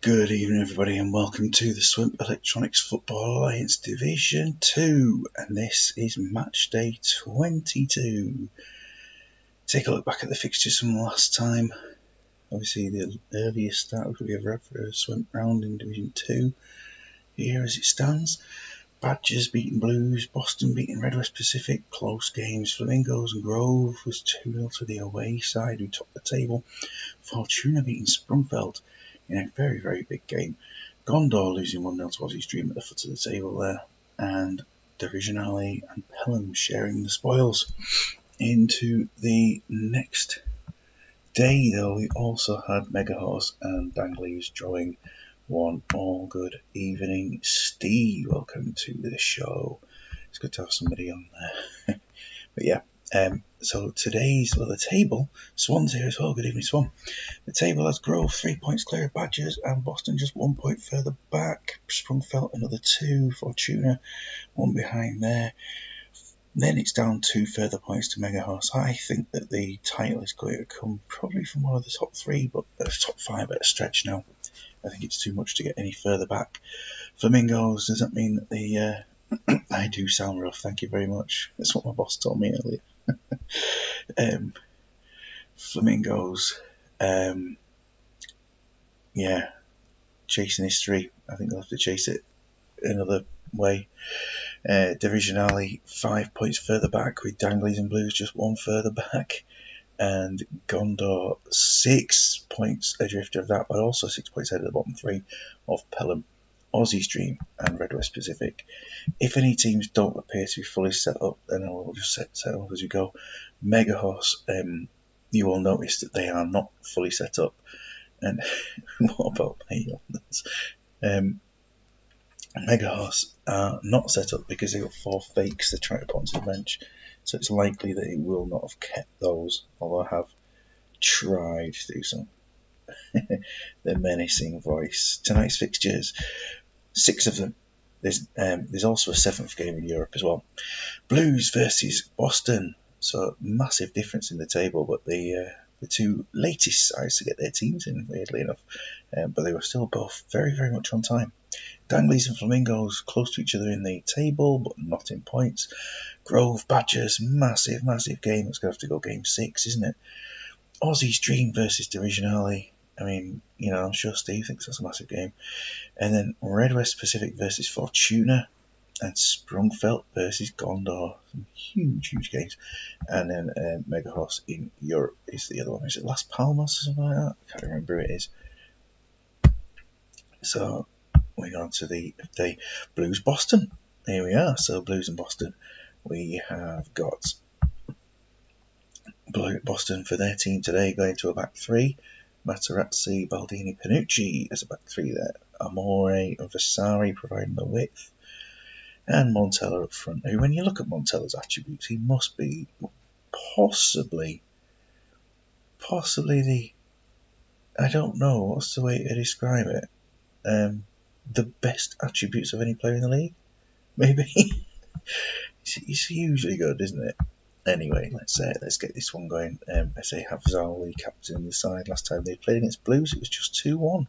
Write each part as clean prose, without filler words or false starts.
Good evening, everybody, and welcome to the Swemp Electronics Football Alliance Division 2, and this is Matchday 22. Take a look back at the fixtures from last time. Obviously, the earliest start we ever had for a Swemp round in Division 2. Here as it stands, Badgers beating Blues, Boston beating Red West Pacific, close games. Flamingos and Grove was 2-0 to the away side who topped the table. Fortuna beating Sprungfeld in a very, very big game. Gondor losing 1-0 to Aussie's Dream at the foot of the table there. And Divisionale and Pelham sharing the spoils. Into the next day, though, we also had Mega Horse and Dangley's drawing 1-1. Good evening, Steve. Welcome to the show. It's good to have somebody on there. But yeah, so today's, the table, Swan's here as well. Good evening, Swan. The table has Grove 3 points clear of Badgers and Boston just 1 point further back. Sprungfeld another 2. Fortuna 1 behind there. Then it's down 2 further points to Mega Horse. I think that the title is going to come probably from one of the top 3, but top 5 at a stretch now. I think it's too much to get any further back. Flamingos, does that mean that the I do sound rough, thank you very much. That's what my boss told me earlier. Flamingos, yeah, chasing history. I think they'll have to chase it another way. Divisionale 5 points further back with Danglies and Blues just 1 further back. And Gondor 6 points adrift of that, but also 6 points ahead of the bottom 3 of Pelham, Aussie's Dream and Red West Pacific. If any teams don't appear to be fully set up, then I will just set up as we go. Mega Horse, you will notice that they are not fully set up. And what about me on this? Mega Horse are not set up because they've got 4 fakes they're trying to put onto the bench. So it's likely that he will not have kept those, although I have tried to do some. The menacing voice. Tonight's fixtures, 6 of them. There's also a 7th game in Europe as well. Blues versus Boston. So massive difference in the table, but the 2 latest sides to get their teams in, weirdly enough. But they were still both very, very much on time. Danglies and Flamingos close to each other in the table, but not in points. Grove, Badgers, massive, massive game. It's going to have to go game 6, isn't it? Aussie's Dream versus Divisionale. I mean, you know, I'm sure Steve thinks that's a massive game. And then Red West Pacific versus Fortuna. And Sprungfeld versus Gondor. Some huge, huge games. And then Mega Horse in Europe is the other one. Is it Las Palmas or something like that? I can't remember who it is. So, going on to the Blues Boston. Here we are. So, Blues and Boston. We have got Boston for their team today going to a back 3. Materazzi, Baldini, Panucci as a back 3 there. Amore and Vasari providing the width. And Montella up front, who, when you look at Montella's attributes, he must be possibly the, I don't know, what's the way to describe it, the best attributes of any player in the league, maybe. It's hugely good, isn't it? Anyway, let's get this one going. I say Hafzali captain the side. Last time they played against Blues, it was just 2-1.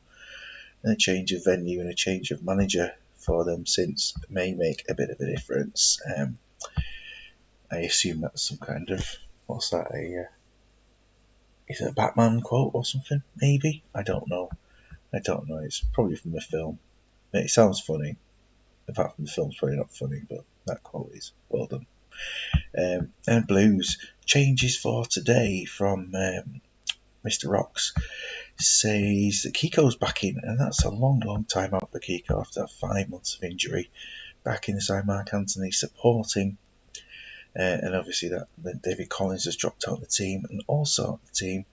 And a change of venue and a change of manager for them since may make a bit of a difference. I assume that's some kind of, what's that, is it a Batman quote or something, maybe? I don't know, it's probably from the film. It sounds funny, apart from the film's probably not funny, but that quote is well done. And Blues, changes for today from Mr. Rocks. Says that Kiko's back in, and that's a long, long time out for Kiko after that 5 months of injury. Back in the side, Mark Anthony supporting, and obviously that David Collins has dropped out of the team, and also the team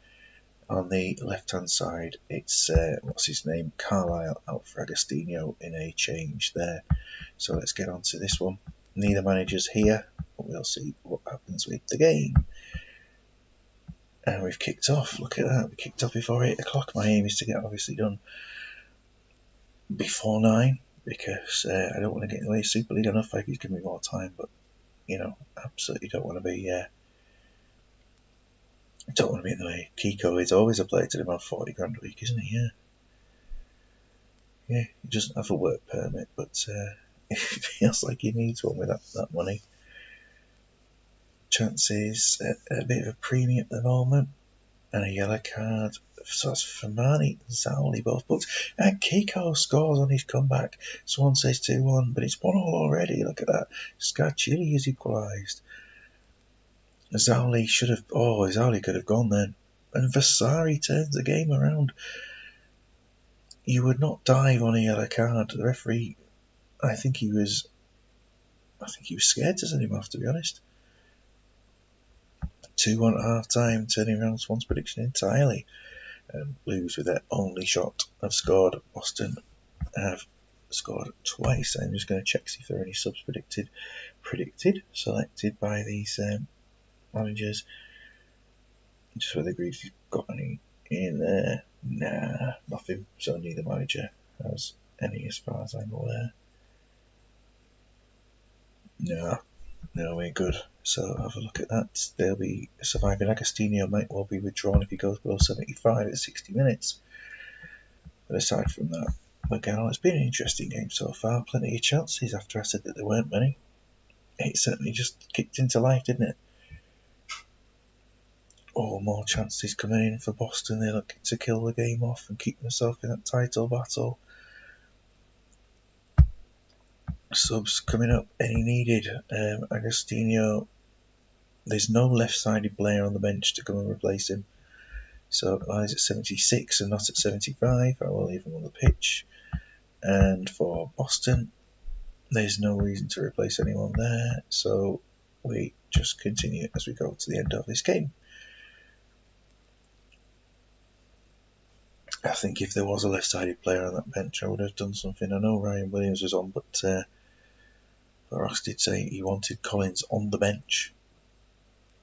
on the left-hand side, it's what's his name, Carlisle out for Agostino in a change there. So let's get on to this one. Neither manager's here, but we'll see what happens with the game. And we've kicked off. Look at that. We kicked off before 8 o'clock. My aim is to get obviously done before 9 because I don't want to get away Super League. Enough like he's giving me more time, but you know, absolutely don't want to be. Don't want to be in the way. Kiko is always a player to demand 40 grand a week, isn't he? Yeah. Yeah, he doesn't have a work permit, but it feels like he needs one with that money. Chances a bit of a premium at the moment, and a yellow card. So that's Famani and Zowli both booked. And Kiko scores on his comeback. Swan says 2-1, but it's 1-1 already. Look at that. Scarchilli has equalised. Zowli should have. Oh, Zowli could have gone then. And Vasari turns the game around. You would not dive on a yellow card. The referee, I think he was scared to send him off, to be honest. 2-1 at half time, turning around Swan's prediction entirely. Blues, with their only shot, have scored. Boston have scored twice. I'm just going to check see if there are any subs selected by these managers. Just for the grief, you've got any in there? Nah, nothing. So neither manager has any, as far as I'm aware. No, we're good. So have a look at that. They'll be surviving. Agostinho might well be withdrawn if he goes below 75 at 60 minutes. But aside from that, again, it's been an interesting game so far. Plenty of chances after I said that there weren't many. It certainly just kicked into life, didn't it? Oh, more chances coming in for Boston. They're looking to kill the game off and keep themselves in that title battle. Subs coming up, any needed. Agostinho, there's no left-sided player on the bench to come and replace him. So lies at 76 and not at 75. I will leave him on the pitch. And for Boston, there's no reason to replace anyone there. So we just continue as we go to the end of this game. I think if there was a left-sided player on that bench, I would have done something. I know Ryan Williams was on, but Ross did say he wanted Collins on the bench.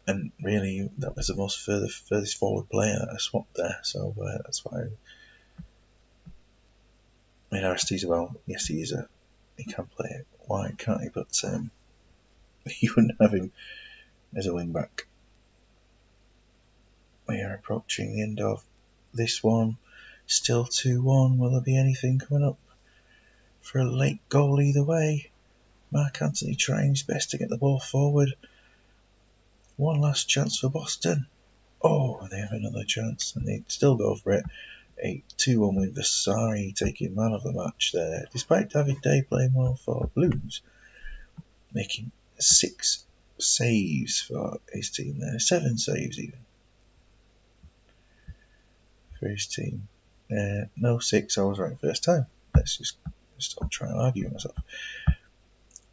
And really, that was the most furthest forward player that I swapped there. So that's why. I mean, Aristides, well, yes, he can play it wide, can't he? But you wouldn't have him as a wing back. We are approaching the end of this one. Still 2-1. Will there be anything coming up for a late goal either way? Mark Anthony trying his best to get the ball forward. One last chance for Boston. Oh, they have another chance and they still go for it. A 2-1 win. Vasari taking man of the match there, despite David Day playing well for Blues, making 6 saves for his team there. 7 saves even for his team. No 6, I was right first time. Let's just stop trying to argue with myself.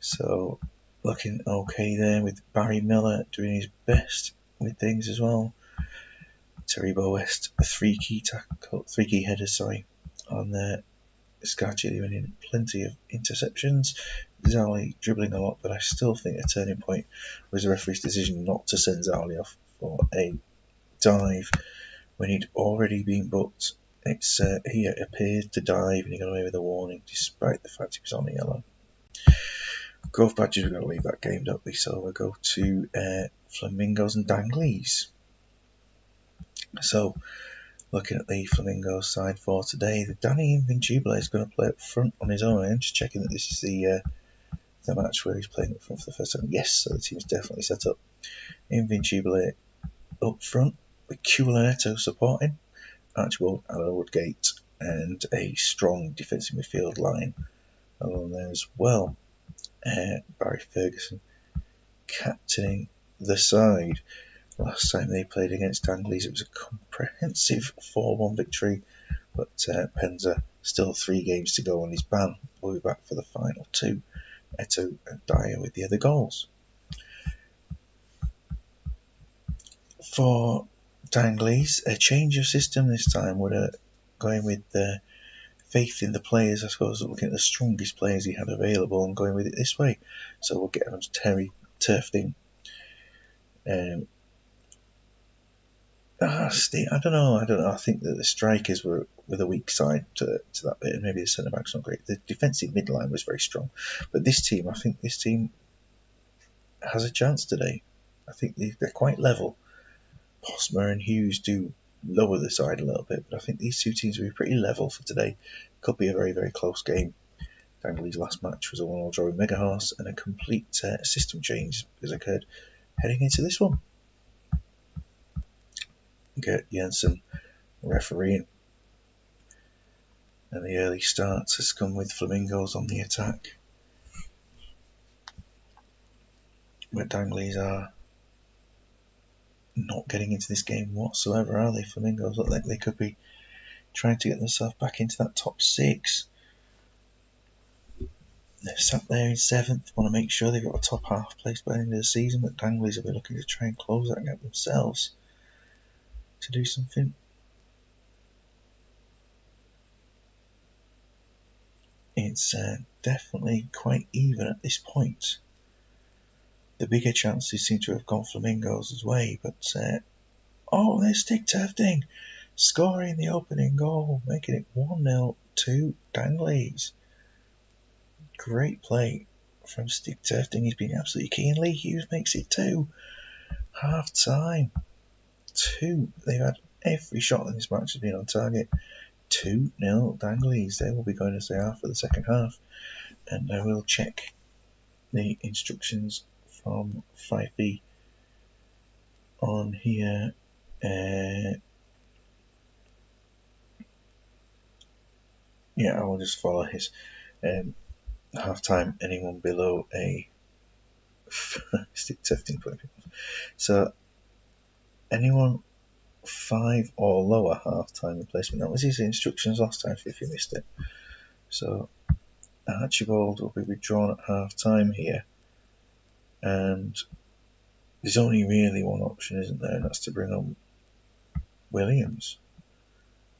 So looking okay there with Barry Miller doing his best with things as well. Taribo West, 3 key headers, on there. Scarchilli winning plenty of interceptions. Zowli dribbling a lot, but I still think a turning point was the referee's decision not to send Zowli off for a dive when he'd already been booked. He appeared to dive and he got away with a warning despite the fact he was on a yellow. Grove Badgers, we're going to leave that game, don't we? So we'll go to Flamingos and Danglies. So, looking at the Flamingos side for today, the Danny Invincible is going to play up front on his own. I'm just checking that this is the match where he's playing up front for the first time. Yes, so the team's definitely set up. Invincible up front with Culanetto supporting, Archibald, Alan Woodgate, and a strong defensive midfield line along there as well. Barry Ferguson captaining the side. Last time they played against Danglies, it was a comprehensive 4-1 victory, but Penza still 3 games to go on his ban. We'll be back for the final 2. Eto and Dyer with the other goals. For Danglies, a change of system this time. We're going with faith in the players, I suppose, looking at the strongest players he had available and going with it this way. So we'll get on to Terry turfed in. I don't know. I think that the strikers were the weak side to that bit, and maybe the centre backs not great. The defensive midline was very strong, but I think this team has a chance today. I think they're quite level. Posmer and Hughes do lower the side a little bit, but I think these two teams will be pretty level for today. Could be a very, very close game. Dangley's last match was a 1-1 draw with Mega Horse, and a complete system change has occurred heading into this one. Gert Jensen refereeing, and the early start has come with Flamingos on the attack. But Dangley's are not getting into this game whatsoever, are they? Flamingos look like they could be trying to get themselves back into that top 6. They're sat there in 7th, want to make sure they've got a top half place by the end of the season, but Dangley's will be looking to try and close that gap themselves to do something. It's definitely quite even at this point. The bigger chances seem to have gone Flamingos' way, but there's Stick Tufting scoring the opening goal, making it 1-0 to Dangley's. Great play from Stick Tufting. He's been absolutely key, and Lee Hughes makes it 2. Half time 2. They've had every shot in this match has been on target. 2-0 Dangley's. They will be going as they are for the second half, and I will check the instructions from 5B on here. I will just follow his half time. Anyone below a Stick Tufting point. So anyone 5 or lower half time replacement. That was his instructions last time if you missed it. So Archibald will be withdrawn at half time here, and there's only really one option, isn't there, and that's to bring on Williams,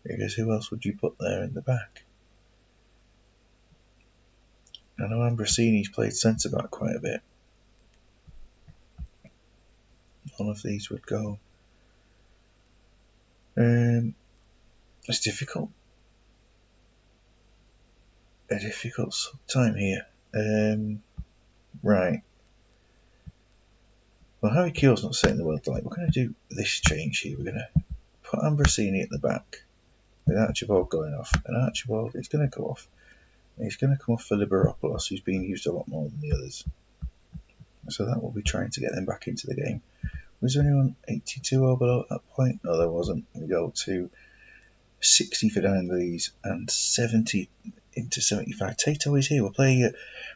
because who else would you put there in the back? I know Ambrosini's played centre back quite a bit. None of these would go. It's difficult. A difficult time here. Right. Well, Harry Keogh's not setting the world alight. We're going to do this change here. We're going to put Ambrosini at the back with Archibald going off. And Archibald is going to go off. And he's going to come off for Liberopoulos, who's being used a lot more than the others. So that will be trying to get them back into the game. Was there anyone 82 or below at that point? No, there wasn't. We go to 60 for Dangley's and 70 into 75. Tato is here. We'll play.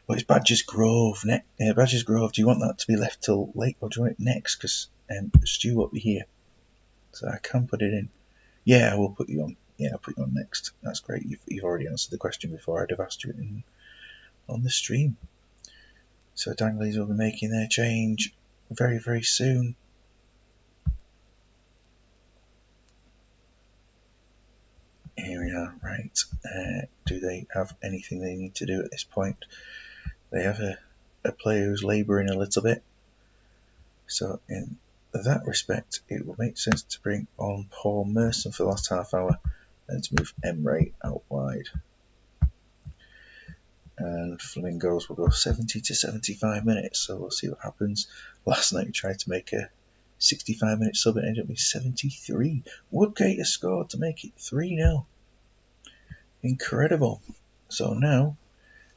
It's Badgers Grove. Badgers Grove. Do you want that to be left till late, or do you want it next? Because Stu won't be here, so I can put it in. Yeah, I will put you on. Yeah, I'll put you on next. That's great. You've already answered the question before I'd have asked you on the stream. So Dangley's will be making their change very, very soon. Here we are, right. Do they have anything they need to do at this point? They have a player who's labouring a little bit. So in that respect, it would make sense to bring on Paul Merson for the last half hour and to move Emre out wide. And Flamingos will go 70 to 75 minutes, so we'll see what happens. Last night we tried to make a 65-minute sub and it ended up with 73. Woodgate has scored to make it 3-0. Incredible. So now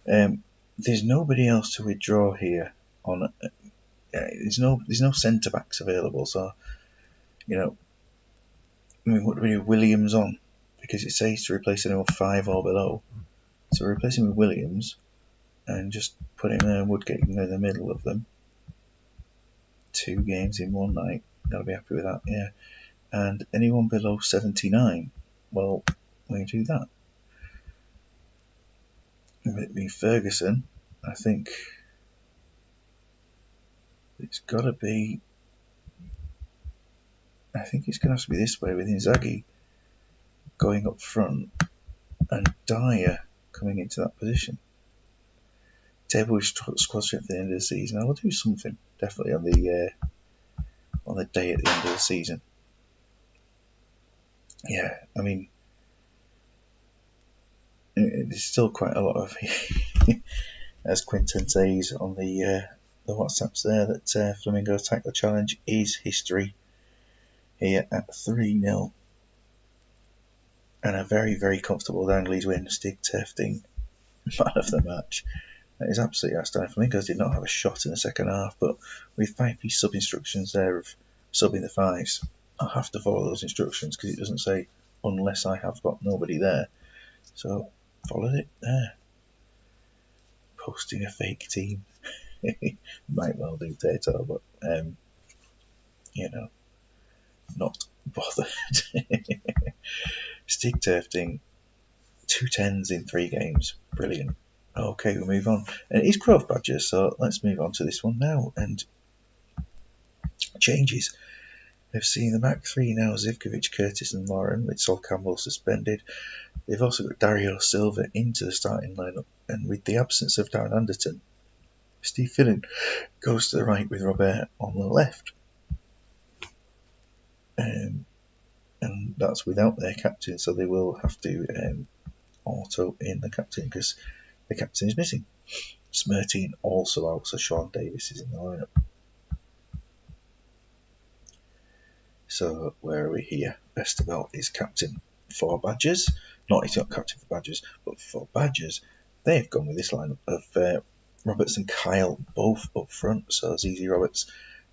there's nobody else to withdraw here. There's no centre backs available. So what do we do? Williams on, because it says to replace anyone 5 or below. So replace him with Williams and just put him there. Woodgate in the middle of them. 2 games in one night. Gotta be happy with that, yeah. And anyone below 79, well, we do that. With me Ferguson, I think it's got to be. I think it's going to have to be this way, with Inzaghi going up front and Dyer coming into that position. Table is squad strength at the end of the season. I will do something definitely on the day at the end of the season. Yeah, I mean, there's still quite a lot of, as Quinton says on the WhatsApps there, that Flamingo Tackle Challenge is history here at 3-0 And a very, very comfortable Dangley's win. Stig Tefting, man of the match. That is absolutely outstanding for me because I did not have a shot in the second half, but with 5p sub instructions there of subbing the fives, I have to follow those instructions because it doesn't say unless I have got nobody there. So followed it there. Posting a fake team. Might well do Tato, but not bothered. Stig Tefting, 2 10s in 3 games. Brilliant. Okay, we'll move on. And it's Grove Badgers, so let's move on to this one now. And changes. They've seen the Mac 3 now, Zivkovic, Curtis and Lauren, with Sol Campbell suspended. They've also got Dario Silva into the starting lineup, and with the absence of Darren Anderton, Steve Finnan goes to the right with Robert on the left. And that's without their captain, so they will have to auto in the captain because the captain is missing. Smerteen also out, so Sean Davis is in the lineup. So where are we here? Vesterveld is captain for Badgers. He's not captain for Badgers, but for Badgers, they've gone with this lineup of Roberts and Kyle both up front. So ZZ Roberts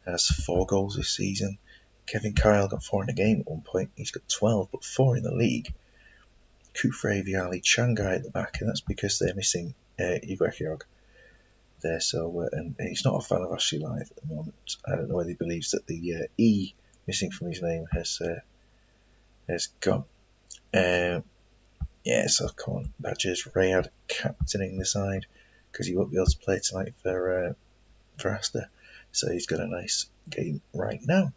has 4 goals this season. Kevin Kyle got 4 in a game at one point. He's got 12, but 4 in the league. Kufre Viali Changai at the back, and that's because they're missing Igor Ekiog there. So and he's not a fan of Ashley Lythe at the moment. I don't know whether he believes that the E missing from his name has gone. So come on, Badgers. Rayad captaining the side because he won't be able to play tonight for Astor. So he's got a nice game right now.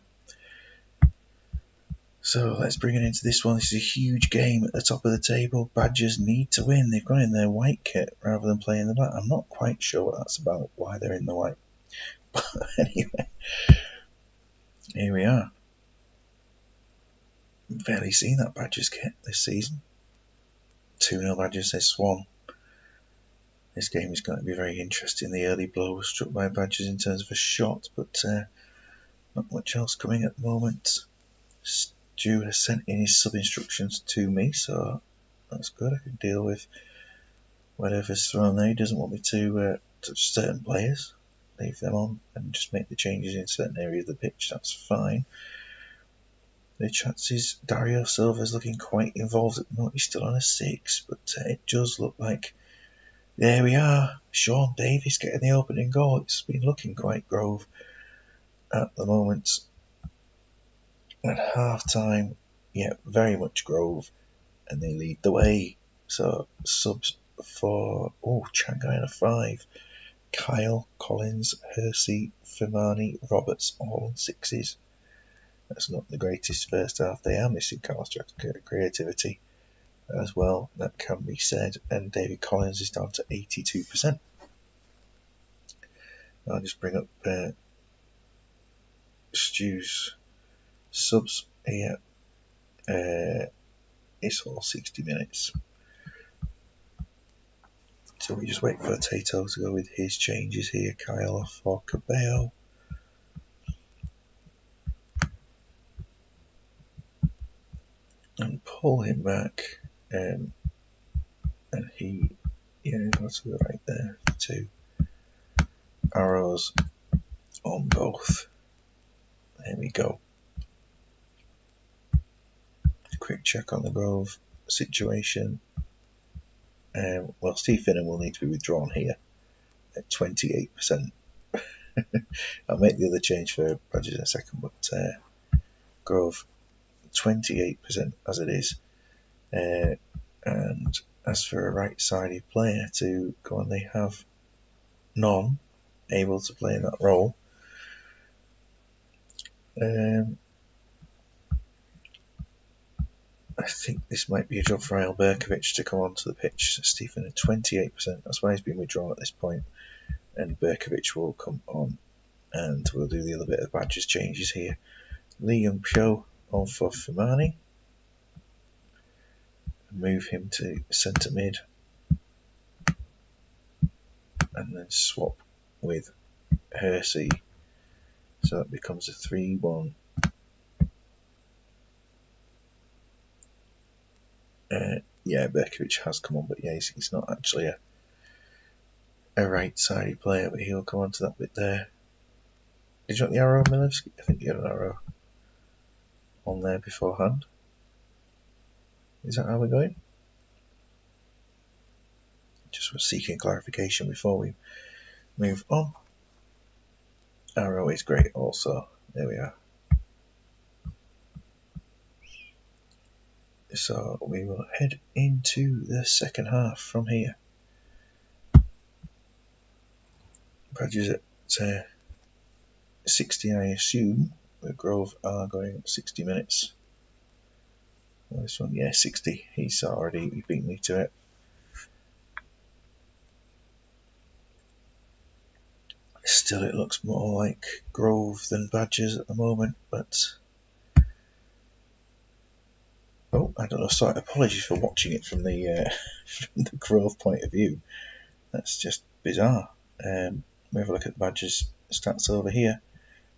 So let's bring it into this one. This is a huge game at the top of the table. Badgers need to win. They've gone in their white kit rather than playing the black. I'm not quite sure what that's about, why they're in the white. But anyway, here we are. I've barely seen that Badgers kit this season. 2-0 Badgers, says Swan. This game is going to be very interesting. The early blow was struck by Badgers in terms of a shot, but not much else coming at the moment. Stu has sent in his sub instructions to me, so that's good. I can deal with whatever's thrown there. He doesn't want me to touch certain players, leave them on, and just make the changes in certain areas of the pitch. That's fine. The chances, Dario Silva's looking quite involved at the moment. He's still on a 6, but it does look like there we are. Sean Davis getting the opening goal. It's been looking quite Grove at the moment. At half time, very much Grove, and they lead the way. So subs for Changai in a 5, Kyle, Collins, Hersey, Firmani, Roberts all on 6s. That's not the greatest first half. They are missing Carl's creativity as well, that can be said, and David Collins is down to 82%. I'll just bring up Stu's subs here. It's all 60 minutes. So we just wait for Tato to go with his changes here. Kyle off for Cabello. And pull him back. And he, that's right there. 2 arrows on both. There we go. Quick check on the Grove situation. Steve Finnan will need to be withdrawn here at 28%. I'll make the other change for Badgers in a second, but Grove 28% as it is. And as for a right-sided player to go on, they have none able to play in that role. I think this might be a job for Al Berkovic to come onto the pitch. Stephen at 28%. That's why he's been withdrawn at this point. And Berkovic will come on, and we'll do the other bit of Badgers changes here. Liam Pyo on for Firmani. Move him to centre mid. And then swap with Hersey. So that becomes a 3-1. Yeah, Berkovic has come on, but yeah, he's not actually a right-sided player, but he'll come on to that bit there. Did you want the arrow, Milevsky? I think you got an arrow on there beforehand. Is that how we're going? Just was seeking clarification before we move on. Arrow is great also. There we are. So we will head into the second half from here. Badges at 60, I assume. The Grove are going 60 minutes. Well, this one, yeah, 60. He beat me to it. Still, it looks more like Grove than Badgers at the moment, but oh, I don't know. Sorry, apologies for watching it from the from the Grove point of view. That's just bizarre. We have a look at the Badgers stats over here.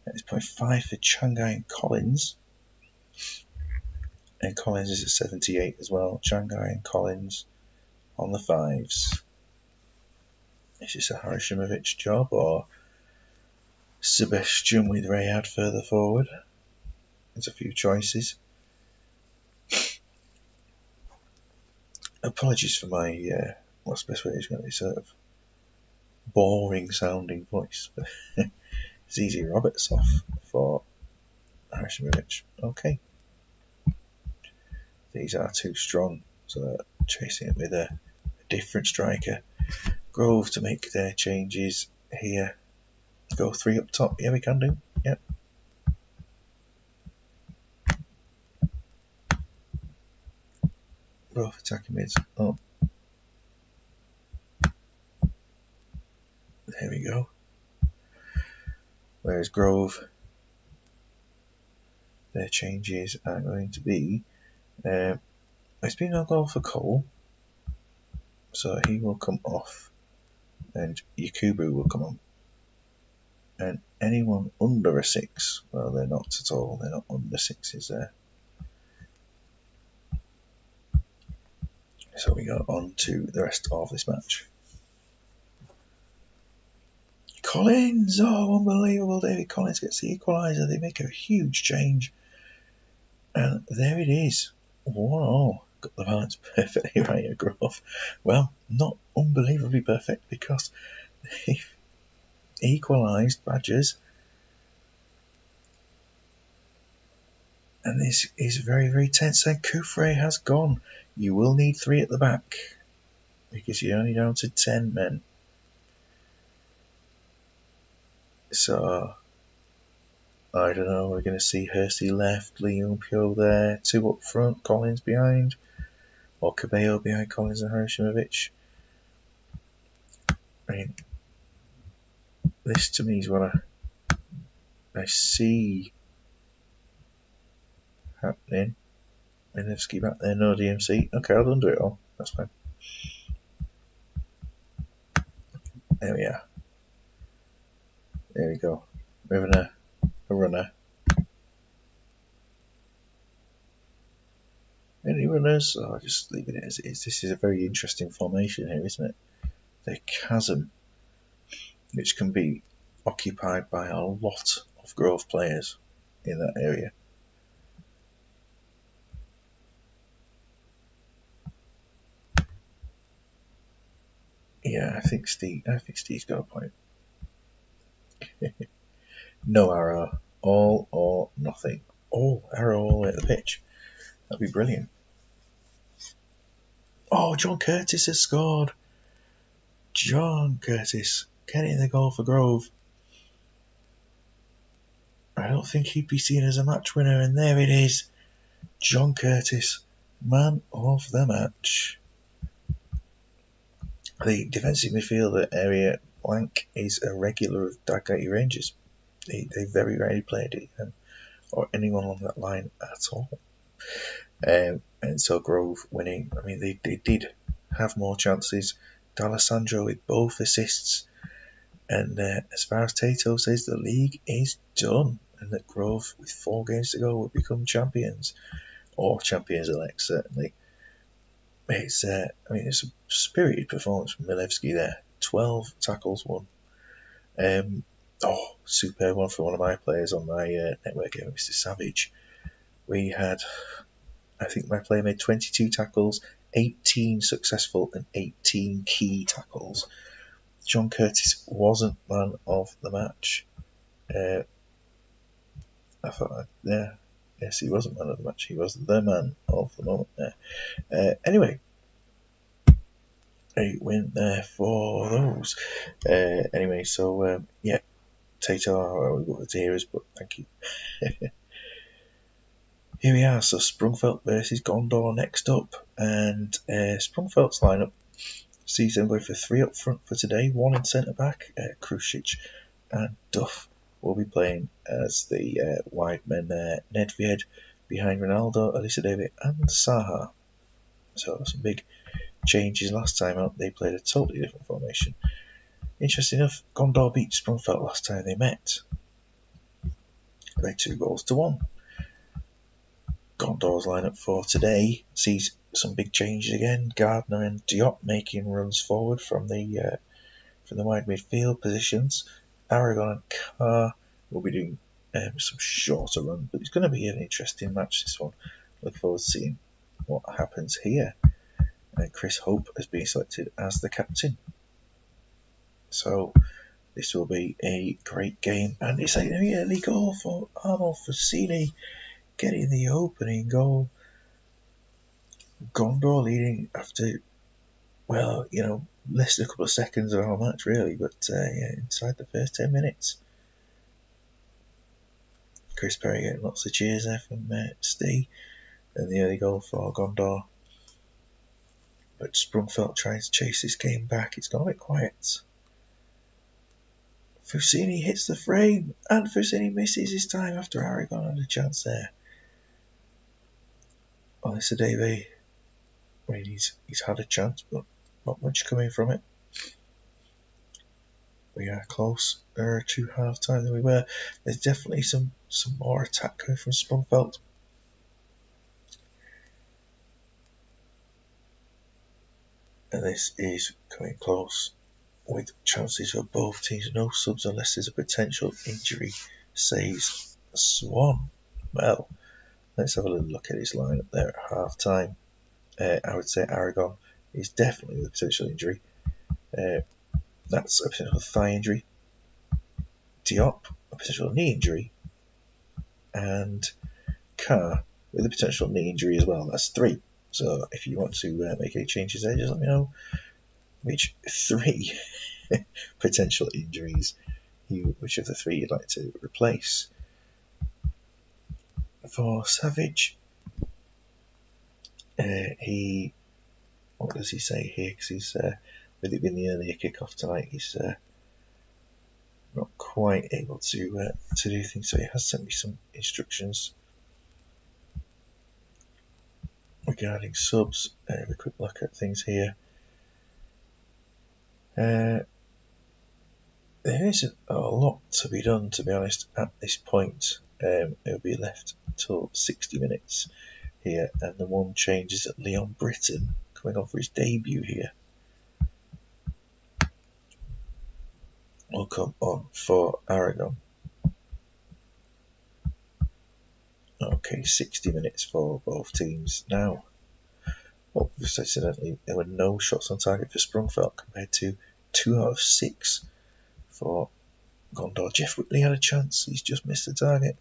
It's 0.5 for Changai and Collins. And Collins is at 78 as well. Changai and Collins on the 5s. Is this a Harishimovic job or Sebastian with Rayad further forward? There's a few choices. Apologies for my, what's the best way to describe it, sort of boring sounding voice. But Zizi Roberts off for Harishimovic. Okay. These are too strong, so they're chasing it with a different striker. Grove to make their changes here. Go 3 up top. Yeah, we can do. Yep. Both attacking mids. Oh. There we go. Whereas Grove, their changes are going to be it's been no goal for Cole, so he will come off and Yakubu will come on. And anyone under a 6, well, they're not at all, they're not under 6s there. So we go on to the rest of this match. Collins, oh, unbelievable. David Collins gets the equaliser. They make a huge change. And there it is. 1-1. Got the balance perfectly right at Grove. Well, not unbelievably perfect because they've equalised Badgers. And this is very, very tense. And Kufre has gone. You will need 3 at the back because you're only down to 10 men. So, I don't know, we're going to see Hersey left, Liam Pio there, 2 up front, Collins behind, or Cabello behind Collins and Harishimovic. I mean, this to me is what I see happening. Minevsky back there, no DMC. Okay, I'll undo it all, that's fine. There we are. There we go. Moving a runner. Any runners? Oh, just leaving it as it is. This is a very interesting formation here, isn't it? The chasm, which can be occupied by a lot of Grove players in that area. Yeah, I think Steve's got a point. No arrow, all or nothing. Oh, arrow all the way at the pitch. That'd be brilliant. Oh, John Curtis has scored. John Curtis getting the goal for Grove. I don't think he'd be seen as a match winner, and there it is. John Curtis, man of the match. The defensive midfielder area blank is a regular of Dalgety Rangers. They very rarely played it, or anyone along that line at all. And so Grove winning. I mean, they did have more chances. D'Alessandro with both assists. And as far as Tato says, the league is done. And that Grove, with 4 games to go, will become champions. Or champions elect, certainly. it's I mean, it's a spirited performance from Milevski there. 12 tackles won. Superb one for one of my players on my network game, Mr. Savage. We had, I think my player made 22 tackles, 18 successful and 18 key tackles. John Curtis wasn't man of the match. I thought, yes, he wasn't man of the match. He was the man of the moment there. Anyway, a win there for those. Anyway, so yeah, Tatar, we've got the tears, but thank you. Here we are, so Sprungfelt versus Gondor next up, and Sprungfelt's lineup sees them go for 3 up front for today, 1 in centre back, Krušić and Duff will be playing as the wide men there, Nedved behind Ronaldo, Elisa David and Saha. So some big changes last time out, they played a totally different formation. Interesting enough, Gondor beat Sprungfelt last time they met by 2-1. Gondor's lineup for today sees some big changes again. Gardner and Diop making runs forward from the wide midfield positions. Aragon and Carr will be doing some shorter runs, but it's going to be an interesting match, this one. Look forward to seeing what happens here. Chris Hope has been selected as the captain. So this will be a great game, and it's an early goal for Arnold Frassini, getting the opening goal. Gondor leading after, well, less than a couple of seconds of our match, really, but inside the first 10 minutes. Chris Perry getting lots of cheers there from Steve, and the early goal for Gondor. But Sprungfelt tries to chase this game back. It's gone a bit quiet. Frassini hits the frame, and Frassini misses his time after Aragon had a chance there. Elisa Davey, he's had a chance, but not much coming from it. We are closer to half time than we were. There's definitely some more attack coming from Sprungfelt. And this is coming close with chances for both teams. No subs unless there's a potential injury, says Swan. Well, let's have a little look at his lineup there at half time. I would say Aragon is definitely the potential injury. That's a potential thigh injury. Diop, a potential knee injury. And Carr with a potential knee injury as well. That's 3. So if you want to make any changes there, just let me know which 3 potential injuries, which of the 3 you'd like to replace. For Savage, what does he say here? Because he's with it being the earlier kickoff tonight, he's not quite able to do things. So he has sent me some instructions regarding subs. Have a quick look at things here. There isn't a lot to be done, to be honest, at this point. It'll be left until 60 minutes here, and the one change is that Leon Britton coming on for his debut here will come on for Aragon. Okay, 60 minutes for both teams now. Oh, just accidentally, there were no shots on target for Sprungfelt compared to 2 out of 6 for Gondor. Jeff Whitley had a chance, he's just missed the target.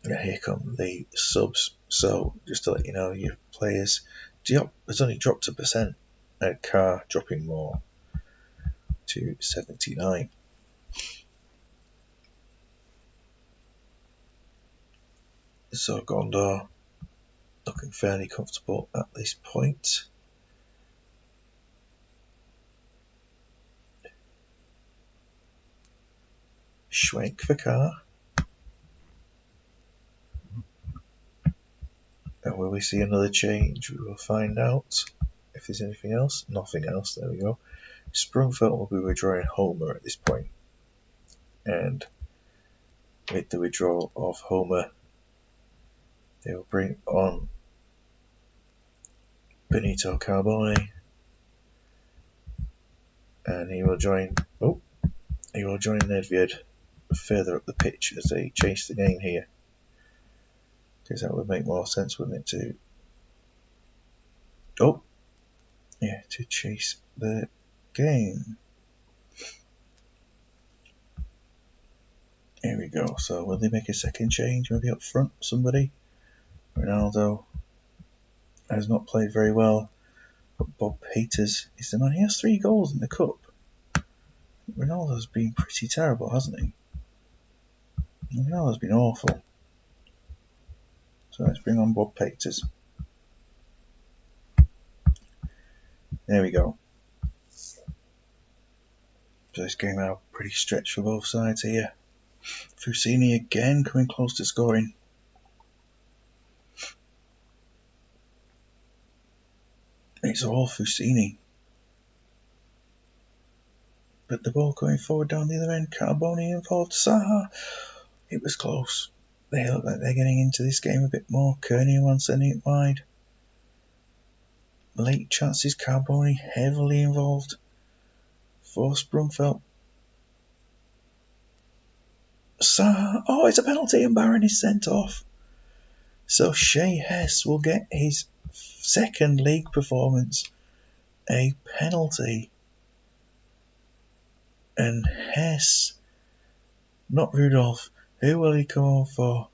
And here come the subs. So, just to let you know, your players, Diop has only dropped a percent, and Carr dropping more to 79. So Gondor looking fairly comfortable at this point. Schwenk for Carr. And will we see another change? We will find out. If there's anything else, nothing else. There we go. Sprungfelt will be withdrawing Homer at this point. And with the withdrawal of Homer, They will bring on Benito Carbone, and he will join. Oh, he will join Nedved further up the pitch as they chase the game here, because that would make more sense, wouldn't it? To chase the game. Here we go. So will they make a second change? Maybe up front, somebody. Ronaldo has not played very well, but Bob Peters is the man. He has 3 goals in the cup. Ronaldo's been pretty terrible, hasn't he? Ronaldo's been awful. So let's bring on Bob Peters. There we go. So this game out pretty stretched for both sides here. Fusini again coming close to scoring. It's all Fusini. But the ball going forward down the other end. Carboni involved. Saha. It was close. They look like they're getting into this game a bit more. Kearney one sending it wide. Late chances. Carboni heavily involved. For Sprungfelt. Saha. Oh, it's a penalty and Barron is sent off. So Shea Hess will get his second league performance. A penalty. And Hess, not Rudolph, who will he come on for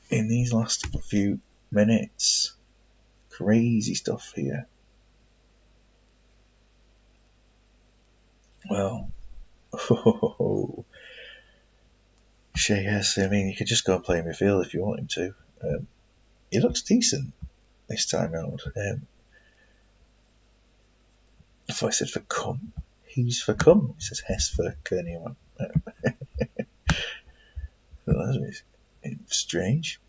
in these last few minutes? Crazy stuff here. Well, Shea Hess, I mean, you could just go and play in midfield if you want him to. He looks decent this time round. I thought I said for cum. He's for cum. It says Hess for Kearney one. That's strange.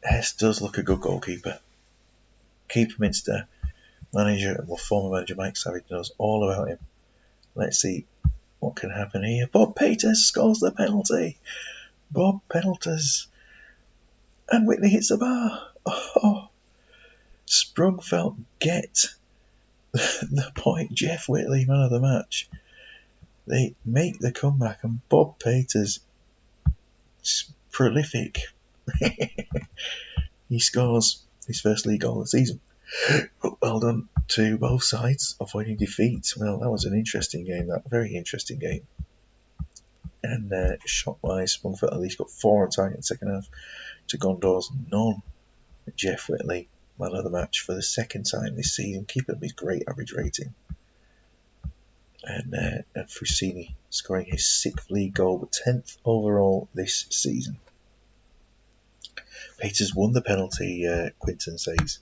Hess does look a good goalkeeper. Keeper Minster, former manager Mike Savage knows all about him. Let's see what can happen here. Bob Peters scores the penalty. Bob Peters. And Whitley hits the bar. Oh, Sprungfelt get the point. Jeff Whitley, man of the match. They make the comeback, and Bob Peters, prolific. He scores his first league goal of the season. Well done to both sides, avoiding defeat. Well, that was an interesting game, that very interesting game. And shot-wise, Sprungfelt at least got 4 on target in the second half to Gondor's none. Jeff Whitley, man of the match for the second time this season, keeping up his great average rating. And Fusini scoring his 6th league goal, but 10th overall this season. Peters won the penalty, Quinton says.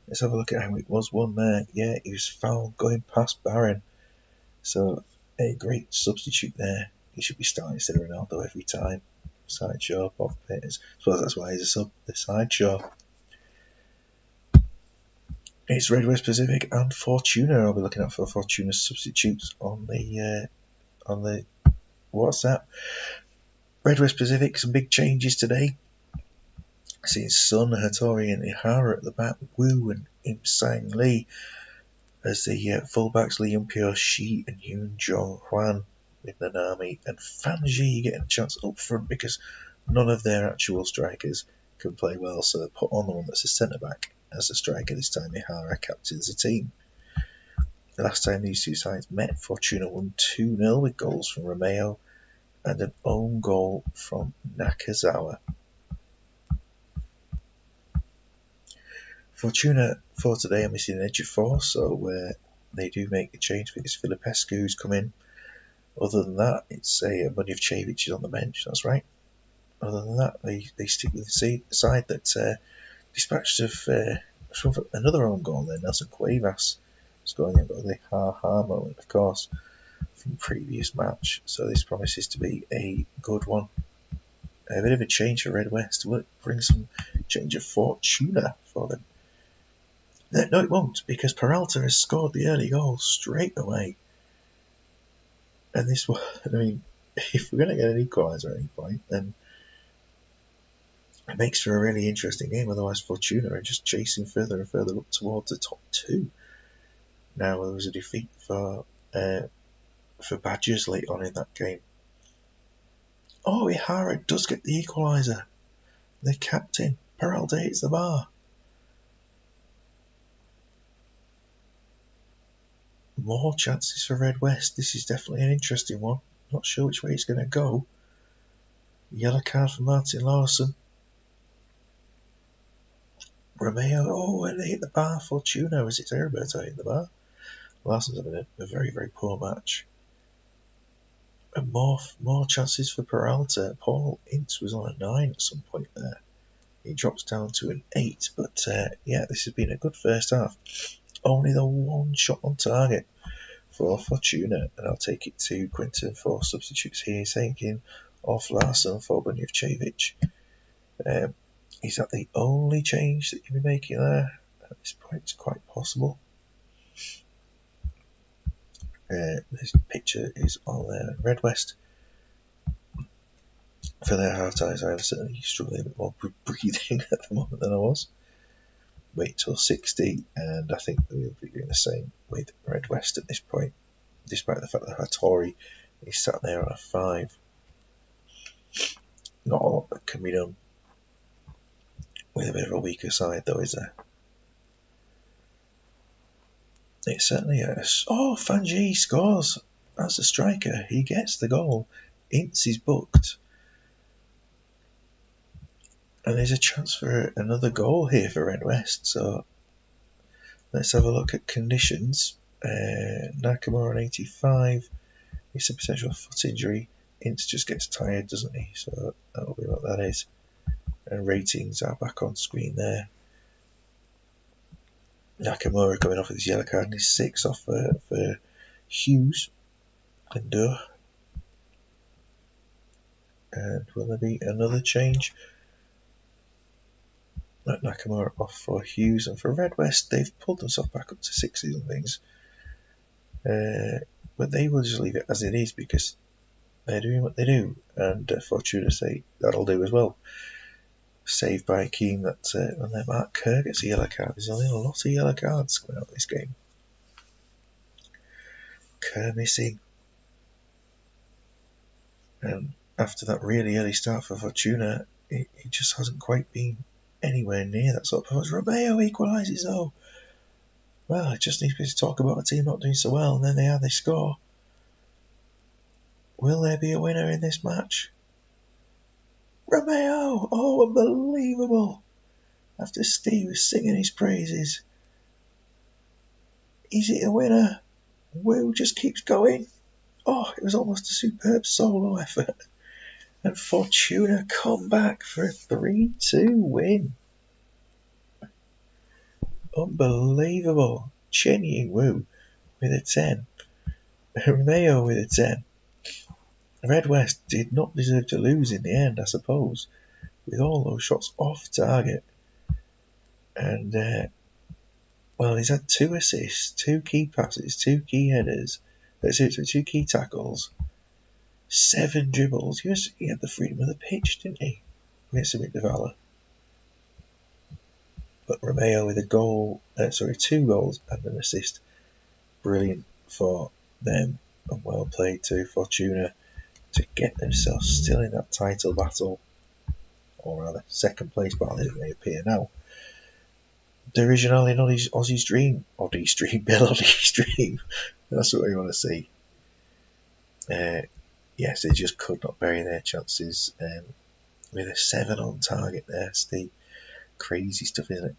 Let's have a look at how it was won there. Yeah, he was fouled going past Barron. So, a great substitute there. He should be starting instead of Ronaldo every time. Sideshow, Bob Peters. I suppose that's why he's a sub, the Sideshow. It's Red West Pacific and Fortuna. I'll be looking out for Fortuna substitutes on the WhatsApp. Red West Pacific, some big changes today. Seeing Sun, Hattori and Ihara at the back, Wu and Im Sang Lee as the fullbacks, Lee Yumpyo, Shi and Yoon Jong Hwan with Nanami and Fanji getting a chance up front because none of their actual strikers can play well, so they put on the one that's a centre back as a striker. This time Ihara captains the team. The last time these two sides met, Fortuna won 2-0 with goals from Romeo and an own goal from Nakazawa. Fortuna for today are missing an edge of force, so they do make the change. I think it's Filipescu who's come in. Other than that, it's Munivcevic is on the bench, that's right. Other than that, they stick with the side that dispatched of another own goal there. Nelson Cuevas scoring the ha-ha moment, of course, from the previous match. So this promises to be a good one. A bit of a change for Red West. Will it bring some change of Fortuna for them? No, it won't, because Peralta has scored the early goal straight away. And this one, I mean, if we're going to get an equaliser at any point, then It makes for a really interesting game. Otherwise, Fortuna are just chasing further and further up towards the top two. Now there was a defeat for Badgers late on in that game. Oh, Ihara does get the equaliser. The captain, Peralta, hits the bar. More chances for Red West. This is definitely an interesting one. Not sure which way it's going to go. Yellow card for Martin Lawson. Romeo, oh, and they hit the bar. Fortuna, is it Heriberto hitting the bar? Larson's having a very, very poor match. And more chances for Peralta. Paul Ince was on a 9 at some point there. He drops down to an 8, but yeah, this has been a good first half. Only the one shot on target for Fortuna, and I'll take it to Quinton for substitutes here, taking off Larson for Bunjevcevic. Is that the only change that you'll be making there? At this point, it's quite possible. This picture is on there. Red West, for their half times, I'm certainly struggling a bit more breathing at the moment than I was. Wait till 60, and I think we'll be doing the same with Red West at this point, despite the fact that Hattori is sat there on a 5. Not a lot that can be done with a bit of a weaker side, though, is there? It's certainly oh, Fanji scores as a striker. He gets the goal. Ince is booked. And there's a chance for another goal here for Red West. So let's have a look at conditions. Nakamura on 85. It's a potential foot injury. Ince just gets tired, doesn't he? So that'll be what that is. And ratings are back on screen there. Nakamura coming off with his yellow card and his 6 off for Hughes and Durr. And will there be another change? Nakamura off for Hughes, and for Red West they've pulled themselves back up to 60s and things. But they will just leave it as it is because they're doing what they do, and Fortuna say that'll do as well. Saved by Keane that on their Mark Kerr gets a yellow card. There's only a lot of yellow cards coming out of this game. Kerr missing. And after that really early start for Fortuna, it just hasn't quite been anywhere near that sort of performance. Romeo equalises though. Well, it just needs to talk about a team not doing so well, and then they score. Will there be a winner in this match? Romeo! Oh, unbelievable! After Steve was singing his praises. Is it a winner? Wu just keeps going. Oh, it was almost a superb solo effort. And Fortuna come back for a 3-2 win. Unbelievable. Chen Ying Wu with a 10. Romeo with a 10. Red West did not deserve to lose in the end, I suppose, with all those shots off target. And, well, he's had 2 assists, 2 key passes, 2 key headers, 2 key tackles, 7 dribbles. He had the freedom of the pitch, didn't he? Against Amit Devala. But Romeo with a goal, 2 goals and an assist. Brilliant for them, and well played to Fortuna to get themselves still in that title battle, or rather second place battle as they appear now. Divisional in Aussie's dream, Bill Oddie's dream. That's what we want to see. Yes, they just could not bury their chances with a 7 on target there, Steve. Crazy stuff, isn't it?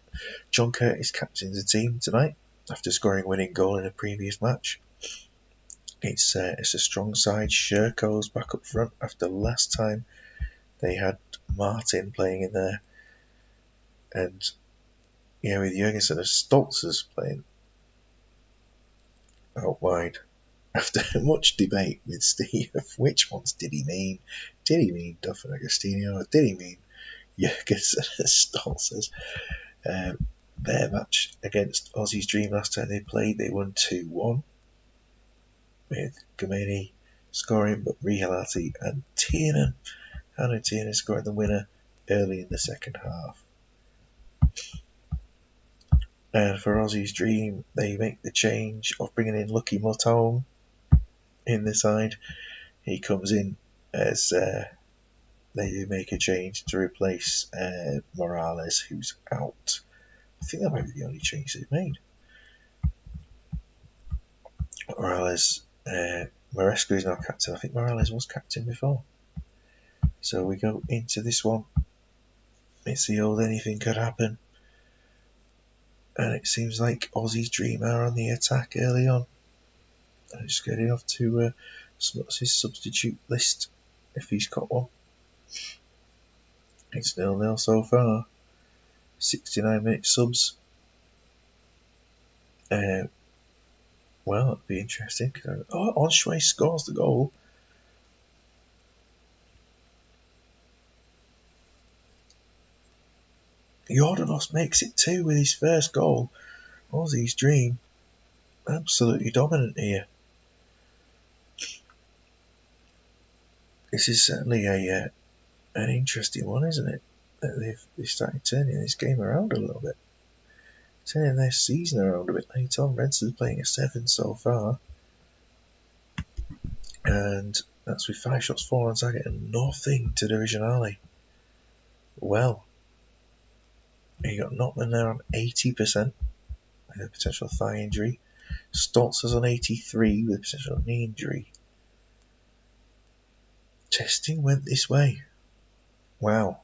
John Curtis captains the team tonight after scoring a winning goal in a previous match. It's a strong side. Sherko's back up front after last time they had Martin playing in there, and with Jurgensen and Stoltzers playing out wide. After much debate with Steve, which ones did he mean? Did he mean Duff and Agostino? Or did he mean Jurgensen and Stoltzers? Their match against Aussie's Dream last time they played, they won 2-1 with Gomeni scoring, but Rihalati and Tiernan, Hannu Tiernan scoring the winner early in the second half. And for Aussie's Dream, they make the change of bringing in Lucky Mutone in the side. He comes in as they do make a change to replace Morales, who's out. I think that might be the only change they've made. Morales, Maresca is now captain. I think Morales was captain before. So we go into this one. It's the old anything could happen. And it seems like Aussie's Dream are on the attack early on. I'm just getting off to his substitute list if he's got one. It's 0-0 so far. 69-minute subs. Well, it'll be interesting. Onshway scores the goal. Jordanos makes it 2 with his first goal. Aussie's Dream, absolutely dominant here. This is certainly an interesting one, isn't it? That they've started turning this game around a little bit. Turning their season around a bit later on. Renson's playing a 7 so far. And that's with 5 shots, 4 on target, and nothing to Divisionale. Well, you got Notman there on 80% with a potential thigh injury. Stoltz is on 83 with a potential knee injury. Testing went this way. Wow.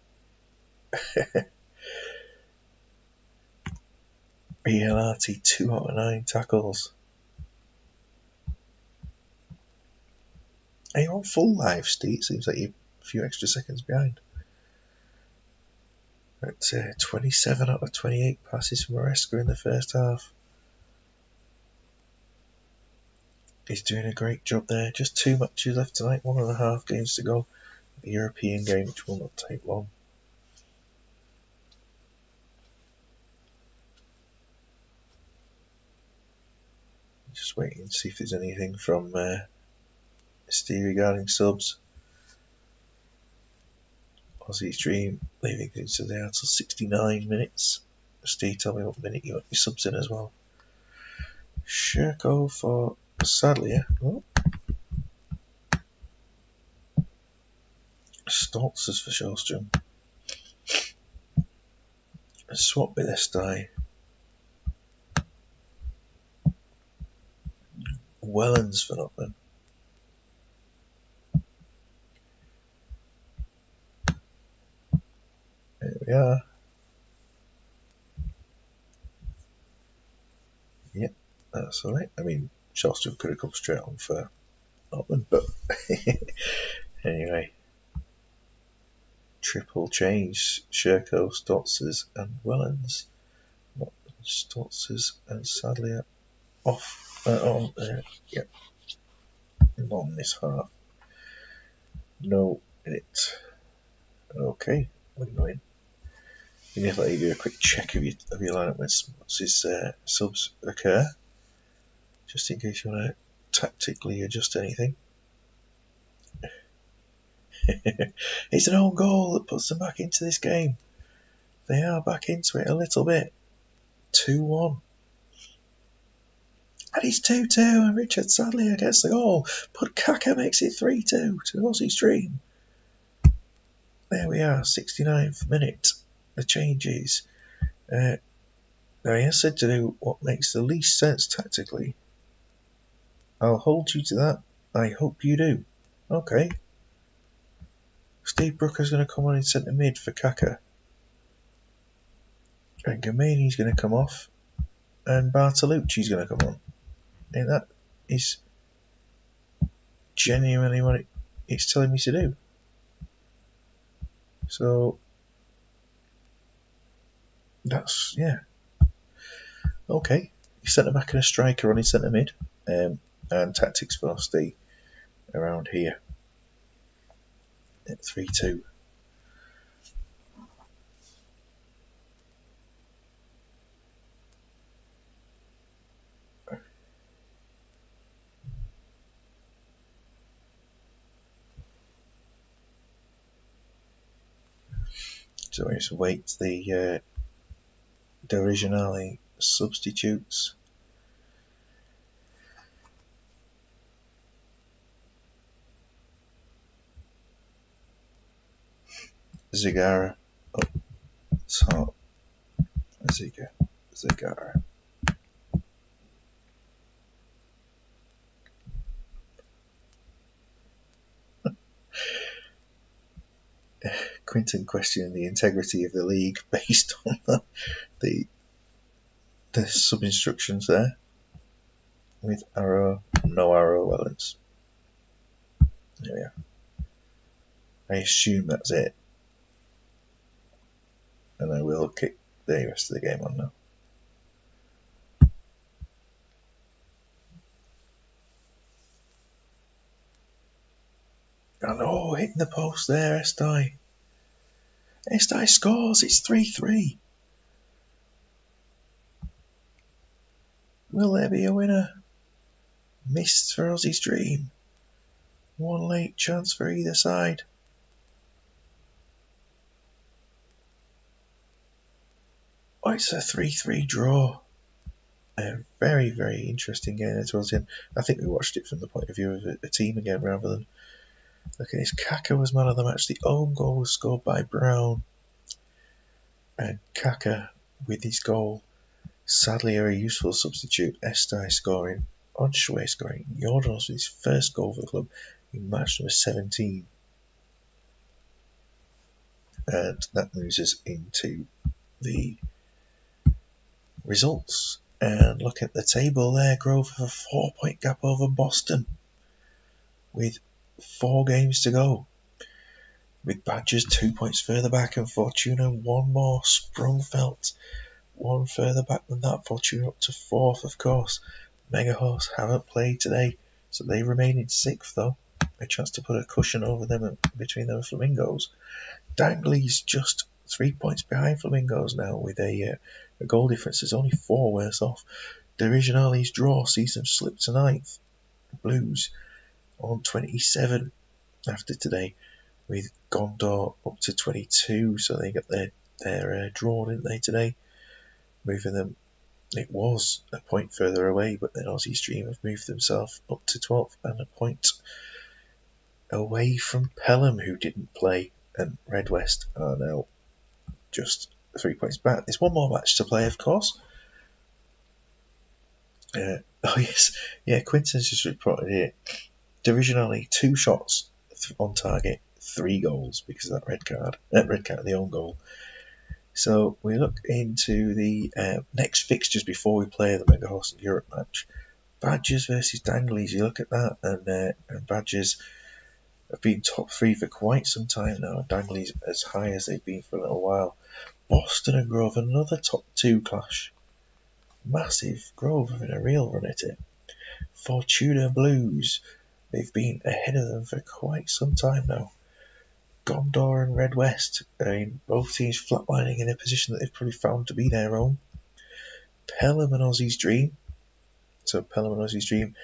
ELRT 2 out of 9 tackles. Are you on full live, Steve? It seems like you're a few extra seconds behind. At 27 out of 28 passes from Maresca in the first half. He's doing a great job there. Just 2 matches left tonight, 1.5 games to go. The European game, which will not take long. Just waiting to see if there's anything from Steve regarding subs. Aussie's Dream leaving things to there until 69 minutes. Steve, tell me what minute you want your subs in as well. Sherko for Sadlier. Oh. Stoltz is for Shellstrom. Swap with Estai. Wellens for Notman. There we are. Yep, that's alright. I mean, Shellstrom could have come straight on for Notman, but anyway. Triple change. Sherko, Stotzes and Wellens. Stotzes and Sadlier off on yep. On this half. No minute. Okay, we're going. You need to let you do a quick check of your lineup once his subs occur. Just in case you want to tactically adjust anything. It's an own goal that puts them back into this game. They are back into it a little bit. 2-1. And it's 2-2 and Richard Sadlier gets the goal. But Kaka makes it 3-2 to Aussie's Dream. There we are, 69th minute. The changes. Now he has said to do what makes the least sense tactically. I'll hold you to that. I hope you do. Okay. Steve Brooker's going to come on in centre mid for Kaka. And Gamani's going to come off. And Bartolucci's going to come on. And that is genuinely what it's telling me to do. So, that's, yeah. Okay. He's centre back and a striker on his centre mid. And tactics will stay around here. At 3-2. So we just wait the Originale substitutes. Zagara up top. Zagara. Quinton questioning the integrity of the league based on the sub instructions there. With arrow, no arrow, well it's there we are. I assume that's it. And I will kick the rest of the game on now. And oh, hitting the post there, Estai. Estai scores, it's 3-3. Will there be a winner? Missed for Aussie's dream. One late chance for either side. Oh, it's a 3-3 draw. A very, very interesting game towards the end. I think we watched it from the point of view of a team again rather than. Look at this. Kaka was man of the match. The own goal was scored by Brown. And Kaka, with his goal, sadly a useful substitute. Estai scoring. Onshue scoring. Jordanos with his first goal for the club in match number 17. And that moves us into the results. And look at the table there. Grove have a 4-point gap over Boston with 4 games to go. With Badgers 2 points further back and Fortuna 1 more. Sprungfelt 1 further back than that. Fortuna up to 4th, of course. Mega Horse haven't played today, so they remain in 6th though. A chance to put a cushion over them and between them and Flamingos. Dangley's just 3 points behind Flamingos now with a goal difference is only 4 worse off. Originale's draw sees them slip to 9th. Blues on 27 after today with Gondor up to 22, so they got their draw, didn't they, today? Moving them, it was a point further away, but then Aussie's Dream have moved themselves up to 12th and a point away from Pelham, who didn't play, and Red West are now just 3 points back. There's one more match to play, of course. Oh yes, yeah, Quinton's just reported here. Divisionally, 2 shots on target, 3 goals because of that red card, the own goal. So we look into the next fixtures before we play the Mega Horse Europe match. Badgers versus Dangleys. You look at that, and Badgers have been top 3 for quite some time now. Dangleys as high as they've been for a little while. Boston and Grove, another top 2 clash. Massive. Grove having a real run at it. Fortuna Blues. They've been ahead of them for quite some time now. Gondor and Red West. I mean, both teams flatlining in a position that they've probably found to be their own. Pelham and Aussie's Dream. So Pelham and Aussie's Dream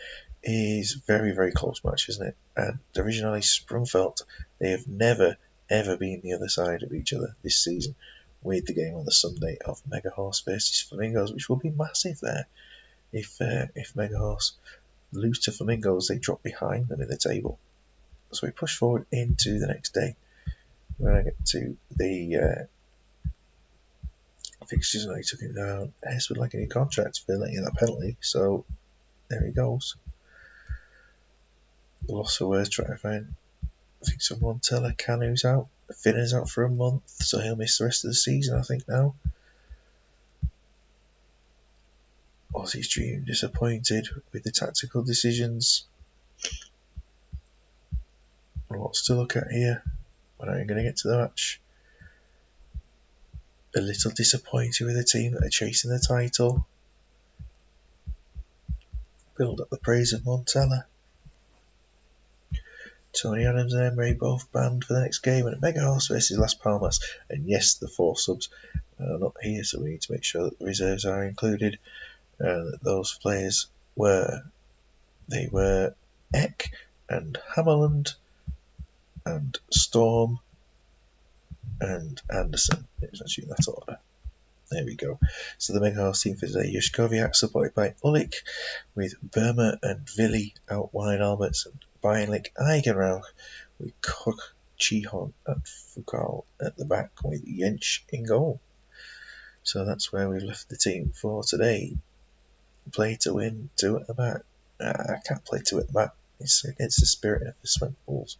is very, very close match, isn't it? And originally Sprungfelt, they have never, ever been the other side of each other this season, with the game on the Sunday of Mega Horse versus Flamingos, which will be massive there. If Mega Horse lose to Flamingos, they drop behind them in the table. So we push forward into the next day. When I get to the fixtures, and I took him down. Hess would like a new contract for letting that penalty, so there he goes. The loss of words trying to find. I think someone tell her Canu's out. Finner's out for a month, so he'll miss the rest of the season, I think now. Aussie's Dream disappointed with the tactical decisions. Lots to look at here. When are you going to get to the match? A little disappointed with the team that are chasing the title. Build up the praise of Montella. Tony Adams and Emery both banned for the next game, and Mega Horse versus Las Palmas. And yes, the 4 subs are not here, so we need to make sure that the reserves are included. And that those players were Eck and Hammerland and Storm and Anderson. It was actually in that order. There we go. So the Mega Horse team for today: Yushkoviak supported by Ulik, with Burma and Vili out wide Alberts, and Biolik Eigenrauch with Cook, Chihon and Fukal at the back, with Yench in goal. So that's where we've left the team for today. Play to win, 2 at the back. I can't play 2 at the back. It's against the spirit of the Swemp Bulls.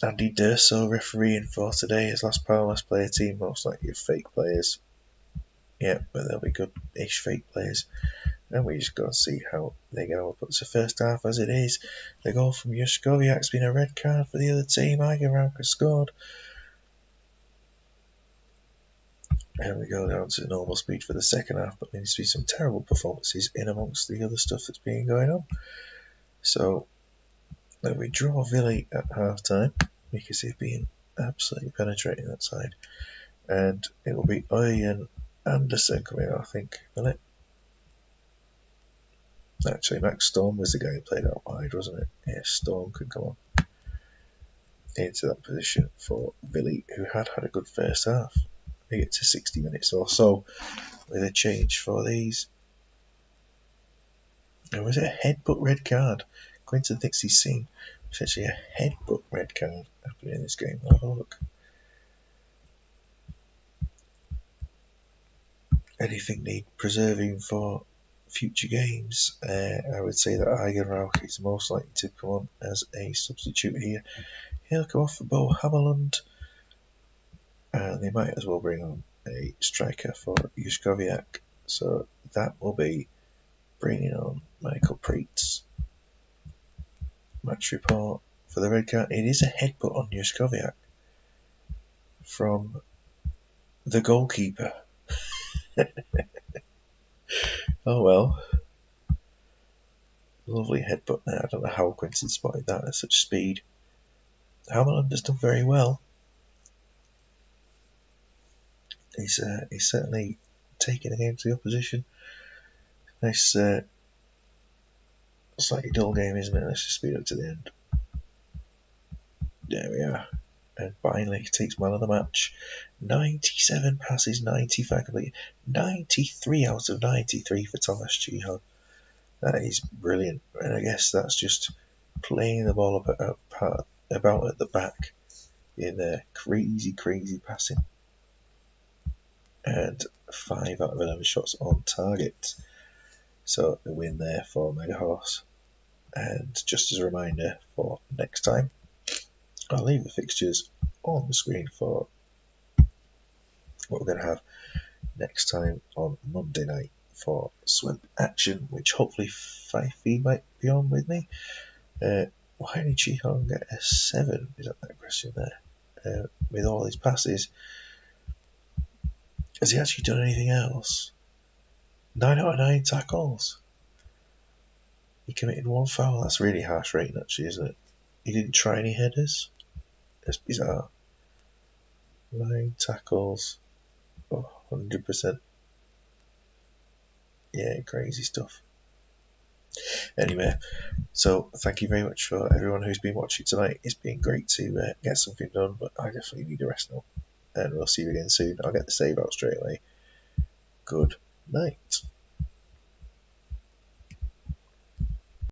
Andy Durso refereeing for today. His last Powerless player team, most likely fake players. Yeah, but they'll be good-ish fake players. And we just got to see how they get on. But it's the first half as it is. The goal from Yushkoviak's been a red card for the other team. Eigenrauch has scored. And we go down to normal speed for the second half, but there needs to be some terrible performances in amongst the other stuff that's been going on. So, then we draw Vili at half time, because they've been absolutely penetrating that side. And it will be Ian Anderson coming out, I think, will it? Actually, Max Storm was the guy who played out wide, wasn't it? Yeah, Storm can come on into that position for Vili, who had a good first half. They get to 60 minutes or so with a change for these. And was it a headbutt red card? Quinton thinks he's seen essentially a headbutt red card happening in this game. I'll have a look. Anything need preserving for future games? I would say that Eigenrauch is most likely to come on as a substitute here. He'll come off for Bo Hammerlund. And they might as well bring on a striker for Yushkoviak. So that will be bringing on Michael Preetz. Match report for the red card. It is a headbutt on Yushkoviak from the goalkeeper. Oh well. Lovely headbutt there. I don't know how Quinton spotted that at such speed. Hammerlund has done very well. He's certainly taking the game to the opposition. Nice, slightly dull game, isn't it? Let's just speed up to the end. There we are. And finally takes man of the match. 97 passes, 95 complete. 93 out of 93 for Thomas Chihon. That is brilliant. And I guess that's just playing the ball about at the back in crazy passing. And 5 out of 11 shots on target. So the win there for Mega Horse. And just as a reminder for next time, I'll leave the fixtures on the screen for what we're going to have next time on Monday night for Swemp action, which hopefully Fifi might be on with me. Why did Chihon get a 7? Is that question there? With all his passes, has he actually done anything else? 9 out of 9 tackles. He committed 1 foul. That's really harsh rating, actually, isn't it? He didn't try any headers. That's bizarre. 9 tackles. Oh, 100%. Yeah, crazy stuff. Anyway, so thank you very much for everyone who's been watching tonight. It's been great to get something done, but I definitely need a rest now. And we'll see you again soon. I'll get the save out straight away. Good night.